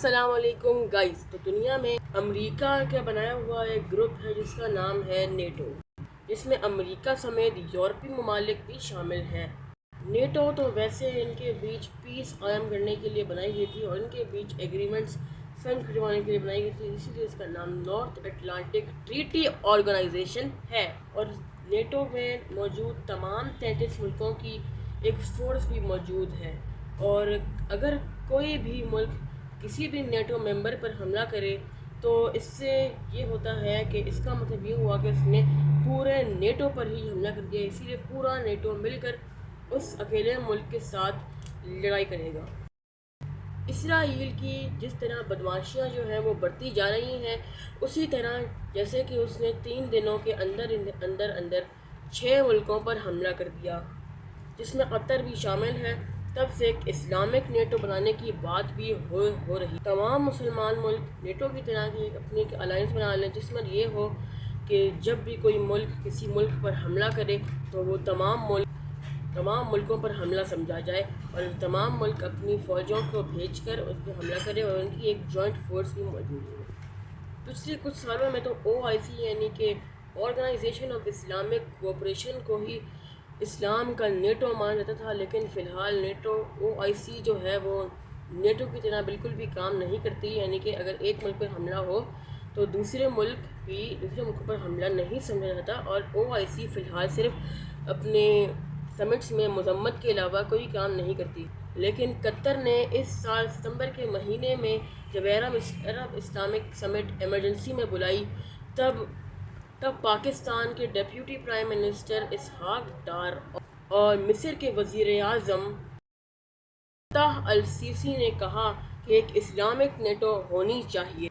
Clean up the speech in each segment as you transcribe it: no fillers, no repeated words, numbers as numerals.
السلام علیکم گائز۔ تو دنیا میں امریکہ کا بنایا ہوا ایک گروپ ہے جس کا نام ہے نیٹو، جس میں امریکہ سمیت یورپی ممالک بھی شامل ہیں۔ نیٹو تو ویسے ان کے بیچ پیس قائم کرنے کے لیے بنائی گئی تھی اور ان کے بیچ ایگریمنٹس سائن کروانے کے لیے بنائی گئی تھی، اسی لیے اس کا نام نارتھ اٹلانٹک ٹریٹی آرگنائزیشن ہے۔ اور نیٹو میں موجود تمام 33 ملکوں کی ایک فورس بھی موجود ہے، اور اگر کوئی بھی ملک کسی بھی نیٹو ممبر پر حملہ کرے تو اس سے یہ ہوتا ہے کہ اس کا مطلب یہ ہوا کہ اس نے پورے نیٹو پر ہی حملہ کر دیا، اسی لیے پورا نیٹو مل کر اس اکیلے ملک کے ساتھ لڑائی کرے گا۔ اسرائیل کی جس طرح بدمعاشیاں جو ہیں وہ بڑھتی جا رہی ہیں، اسی طرح جیسے کہ اس نے 3 دنوں کے اندر 6 ملکوں پر حملہ کر دیا، جس میں قطر بھی شامل ہے، تب سے ایک اسلامک نیٹو بنانے کی بات بھی ہو رہی۔ تمام مسلمان ملک نیٹو کی طرح کی اپنی الائنس بنا لیں جس میں یہ ہو کہ جب بھی کوئی ملک کسی ملک پر حملہ کرے تو وہ تمام ملکوں پر حملہ سمجھا جائے، اور تمام ملک اپنی فوجوں کو بھیج کر اس پہ حملہ کرے، اور ان کی ایک جوائنٹ فورس بھی موجود ہے۔ پچھلے کچھ سالوں میں تو OIC یعنی کہ آرگنائزیشن آف اسلامک کوآپریشن کو ہی اسلام کا نیٹو مانا جاتا تھا، لیکن فی الحال OIC جو ہے وہ نیٹو کی طرح بالکل بھی کام نہیں کرتی، یعنی کہ اگر ایک ملک پر حملہ ہو تو دوسرے ملک پر حملہ نہیں سمجھا جاتا، اور OIC فی الحال صرف اپنے سمٹس میں مذمت کے علاوہ کوئی کام نہیں کرتی۔ لیکن قطر نے اس سال ستمبر کے مہینے میں جب عرب اسلامک سمٹ ایمرجنسی میں بلائی، تب پاکستان کے deputy prime minister Ishaq Dar اور مصر کے وزیر اعظم فتح السیسی نے کہا کہ ایک اسلامک نیٹو ہونی چاہیے۔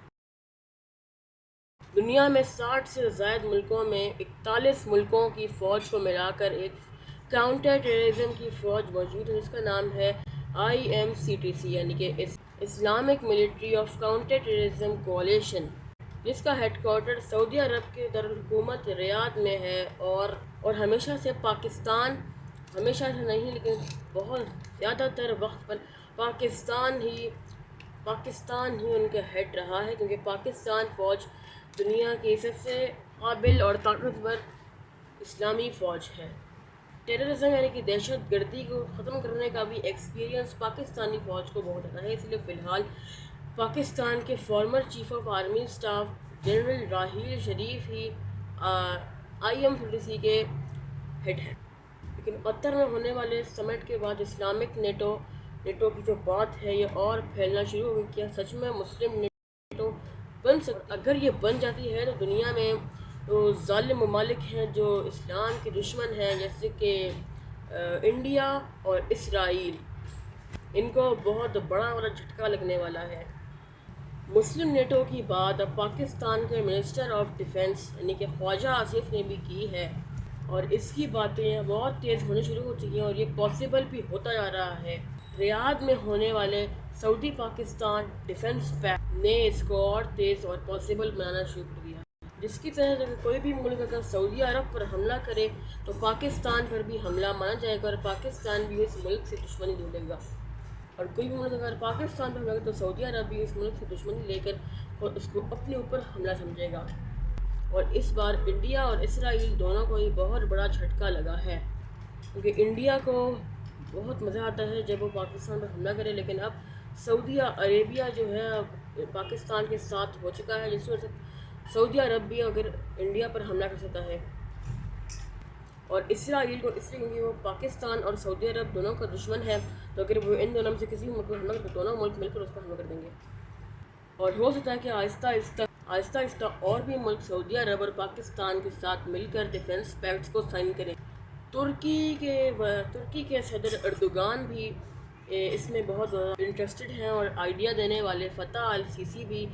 دنیا میں 60 سے زائد ملکوں میں 41 ملکوں کی فوج کو ملا کر ایک کاؤنٹر ٹیررزم کی فوج موجود ہے جس کا نام ہے IMCTC یعنی کہ Islamic military of counter terrorism coalition, جس کا ہیڈ کوارٹر سعودی عرب کے دارالحکومت ریاض میں ہے، اور ہمیشہ سے نہیں لیکن بہت زیادہ تر وقت پر پاکستان ہی ان کا ہیڈ رہا ہے، کیونکہ پاکستان فوج دنیا کی سب سے قابل اور طاقتور اسلامی فوج ہے۔ ٹیررزم یعنی کہ دہشت گردی کو ختم کرنے کا بھی ایکسپیرینس پاکستانی فوج کو بہت زیادہ ہے، اس لیے فی الحال پاکستان کے farmer chief of army staff general Raheel Sharif he IMCTC کے ہیڈ ہیں۔ لیکن قطر میں ہونے والے سمٹ کے بعد اسلامک نیٹو کی جو بات ہے یہ اور پھیلنا شروع ہو گئی۔ کیا سچ میں مسلم نیٹو بن سکتا؟ اگر یہ بن جاتی ہے تو دنیا میں ظالم ممالک ہیں جو اسلام کے دشمن ہیں، جیسے کہ انڈیا اور اسرائیل، ان کو بہت بڑا جھٹکا لگنے والا ہے۔ مسلم نیٹو کی بات اب پاکستان کے منسٹر آف ڈیفنس یعنی کہ خواجہ آصف نے بھی کی ہے، اور اس کی باتیں بہت تیز ہونے شروع ہو چکی ہیں، اور یہ پاسبل بھی ہوتا جا رہا ہے۔ ریاض میں ہونے والے سعودی پاکستان ڈیفنس پیکٹ نے اس کو اور تیز اور پاسبل بنانا شروع کر دیا، جس کی طرح اگر کوئی بھی ملک اگر سعودی عرب پر حملہ کرے تو پاکستان پر بھی حملہ مانا جائے گا، اور پاکستان بھی اس ملک سے دشمنی لے گا، اور کوئی بھی ملک اگر پاکستان پر حملہ کرے تو سعودی عرب بھی اس ملک سے دشمنی لے کر اور اس کو اپنے اوپر حملہ سمجھے گا۔ اور اس بار انڈیا اور اسرائیل دونوں کو یہ بہت بڑا جھٹکا لگا ہے، کیونکہ انڈیا کو بہت مزہ آتا ہے جب وہ پاکستان پر حملہ کرے، لیکن اب سعودی عربیہ جو ہے پاکستان کے ساتھ ہو چکا ہے، جس وجہ سے سعودی عرب بھی اگر انڈیا پر حملہ کر سکتا ہے، اور اسرائیل کو اس لیے کیونکہ وہ پاکستان اور سعودی عرب دونوں کا دشمن ہے، تو اگر وہ ان دونوں میں سے کسی ملک پر حملہ کرے تو دونوں ملک مل کر اس پر حملہ کر دیں گے، اور ہو سکتا ہے کہ آہستہ آہستہ اور بھی ملک سعودی عرب اور پاکستان کے ساتھ مل کر ڈیفنس پیکٹس کو سائن کریں۔ ترکی کے صدر اردوغان بھی اس میں بہت انٹرسٹڈ ہیں، اور آئیڈیا دینے والے فتح السیسی بھی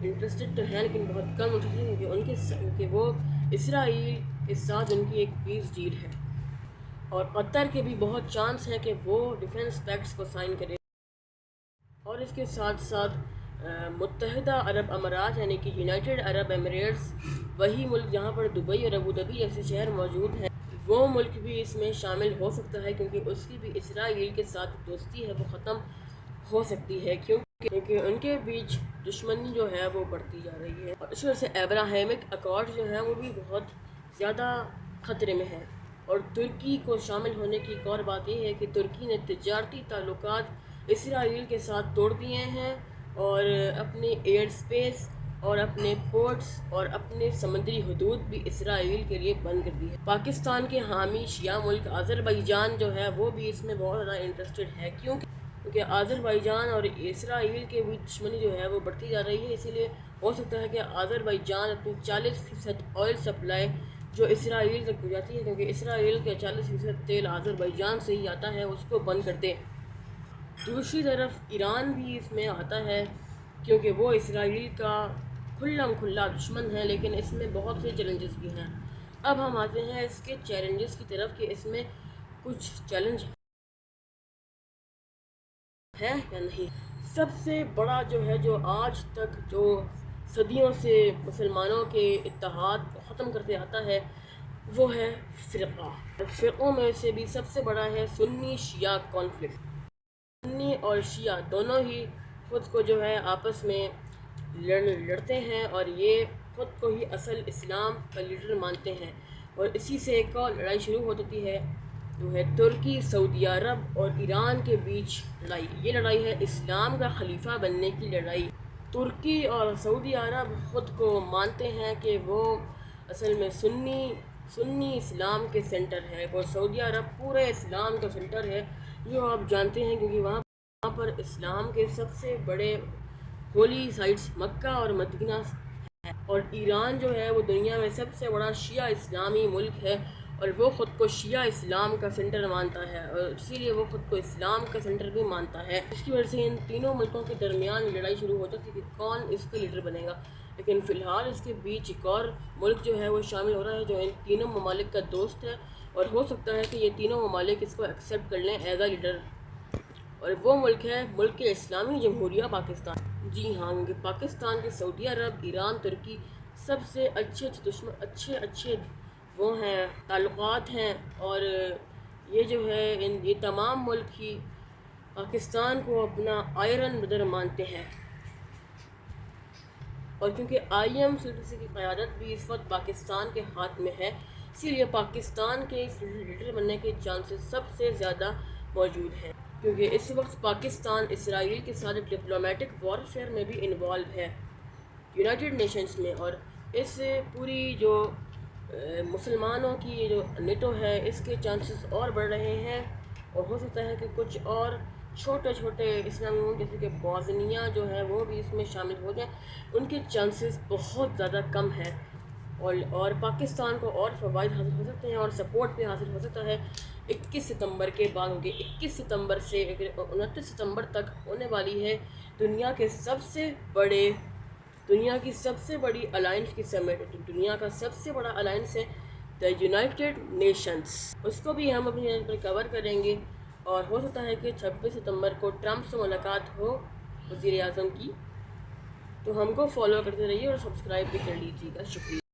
انٹرسٹڈ تو ہیں لیکن بہت کم انٹرسٹڈ ہیں، کیونکہ وہ اسرائیل کے ساتھ ان کی ایک پیس ڈیل ہے، اور قطر کے بھی بہت چانس ہے کہ وہ ڈیفنس پیکٹس کو سائن کرے، اور اس کے ساتھ ساتھ متحدہ عرب امارات یعنی کہ یونائٹڈ عرب ایمریٹس، وہی ملک جہاں پر دبئی اور ابوظہبی جیسے شہر موجود ہیں، وہ ملک بھی اس میں شامل ہو سکتا ہے، کیونکہ اس کی بھی اسرائیل کے ساتھ دوستی ہے وہ ختم ہو سکتی ہے، کیونکہ کیونکہ ان کے بیچ دشمنی جو ہے وہ بڑھتی جا رہی ہے، اور اس وجہ سے ابراہیمک اکارڈ جو ہیں وہ بھی بہت زیادہ خطرے میں ہے۔ اور ترکی کو شامل ہونے کی ایک اور بات یہ ہے کہ ترکی نے تجارتی تعلقات اسرائیل کے ساتھ توڑ دیے ہیں، اور اپنے ایئر سپیس اور اپنے پورٹس اور اپنے سمندری حدود بھی اسرائیل کے لیے بند کر دی ہے۔ پاکستان کے حامی شیعہ ملک آذربائیجان جو ہے وہ بھی اس میں بہت زیادہ انٹرسٹڈ ہے، کیونکہ آذربائیجان اور اسرائیل کے بھی دشمنی جو ہے وہ بڑھتی جا رہی ہے۔ اسی لیے ہو سکتا ہے کہ آذربائیجان اپنی 40% آئل سپلائی جو اسرائیل تک ہو جاتی ہے، کیونکہ اسرائیل کے 40% تیل آذربائیجان سے ہی آتا ہے، اس کو بند کر دے۔ دوسری طرف ایران بھی اس میں آتا ہے، کیونکہ وہ اسرائیل کا کھلا دشمن ہے، لیکن اس میں بہت سے چیلنجز بھی ہیں۔ اب ہم آتے ہیں اس کے چیلنجز کی طرف کہ اس میں کچھ چیلنج ہے یا نہیں۔ سب سے بڑا جو ہے، جو آج تک جو صدیوں سے مسلمانوں کے اتحاد کو ختم کرتے آتا ہے، وہ ہے فرقہ۔ فرقوں میں سے بھی سب سے بڑا ہے سنی شیعہ کانفلکٹ۔ سنی اور شیعہ دونوں ہی خود کو جو ہے آپس میں لڑتے ہیں، اور یہ خود کو ہی اصل اسلام کا لیڈر مانتے ہیں، اور اسی سے ایک اور لڑائی شروع ہو جاتی ہے، جو ہے ترکی، سعودی عرب اور ایران کے بیچ لڑائی۔ یہ لڑائی ہے اسلام کا خلیفہ بننے کی لڑائی۔ ترکی اور سعودی عرب خود کو مانتے ہیں کہ وہ اصل میں سنی اسلام کے سینٹر ہے، اور سعودی عرب پورے اسلام کا سینٹر ہے، جو آپ جانتے ہیں، کیونکہ وہاں پر اسلام کے سب سے بڑے ہولی سائٹس مکہ اور مدینہ ہے۔ اور ایران جو ہے وہ دنیا میں سب سے بڑا شیعہ اسلامی ملک ہے، اور وہ خود کو شیعہ اسلام کا سینٹر مانتا ہے، اور اسی لیے وہ خود کو اسلام کا سینٹر بھی مانتا ہے۔ اس کی وجہ سے ان تینوں ملکوں کے درمیان لڑائی شروع ہو جاتی ہے کہ کون اس کا لیڈر بنے گا۔ لیکن فی الحال اس کے بیچ ایک اور ملک جو ہے وہ شامل ہو رہا ہے، جو ان تینوں ممالک کا دوست ہے، اور ہو سکتا ہے کہ یہ تینوں ممالک اس کو ایکسیپٹ کر لیں ایز اے لیڈر، اور وہ ملک ہے ملک اسلامی جمہوریہ پاکستان۔ جی ہاں، کیونکہ پاکستان کے سعودی عرب، ایران، ترکی سب سے اچھے وہ ہیں، تعلقات ہیں، اور یہ جو ہے یہ تمام ملک ہی پاکستان کو اپنا آئرن بردر مانتے ہیں۔ اور کیونکہ IMCTC کی قیادت بھی اس وقت پاکستان کے ہاتھ میں ہے، اسی لیے پاکستان کے اس لیڈر بننے کے چانسز سب سے زیادہ موجود ہیں، کیونکہ اس وقت پاکستان اسرائیل کے ساتھ ڈپلومیٹک وارفیئر میں بھی انوالو ہے یونائٹڈ نیشنز میں، اور اس پوری جو مسلمانوں کی جو نیٹو ہے اس کے چانسز اور بڑھ رہے ہیں، اور ہو سکتا ہے کہ کچھ اور چھوٹے اسلامی ملک جیسے کہ بوسنیا جو ہے وہ بھی اس میں شامل ہو جائیں۔ ان کے چانسز بہت زیادہ کم ہیں، اور پاکستان کو اور فوائد حاصل ہو سکتے ہیں، اور سپورٹ بھی حاصل ہو سکتا ہے 21 ستمبر کے بعد، کیونکہ 21 ستمبر سے 29 ستمبر تک ہونے والی ہے دنیا کی سب سے بڑی الائنس کی سمٹ۔ دنیا کا سب سے بڑا الائنس ہے دا یونائٹڈ نیشنز، اس کو بھی ہم اپنی چینل پر کور کریں گے، اور ہو سکتا ہے کہ 26 ستمبر کو ٹرمپ سے ملاقات ہو وزیر اعظم کی، تو ہم کو فالو کرتے رہیے اور سبسکرائب بھی کر لیجیے گا۔ شکریہ۔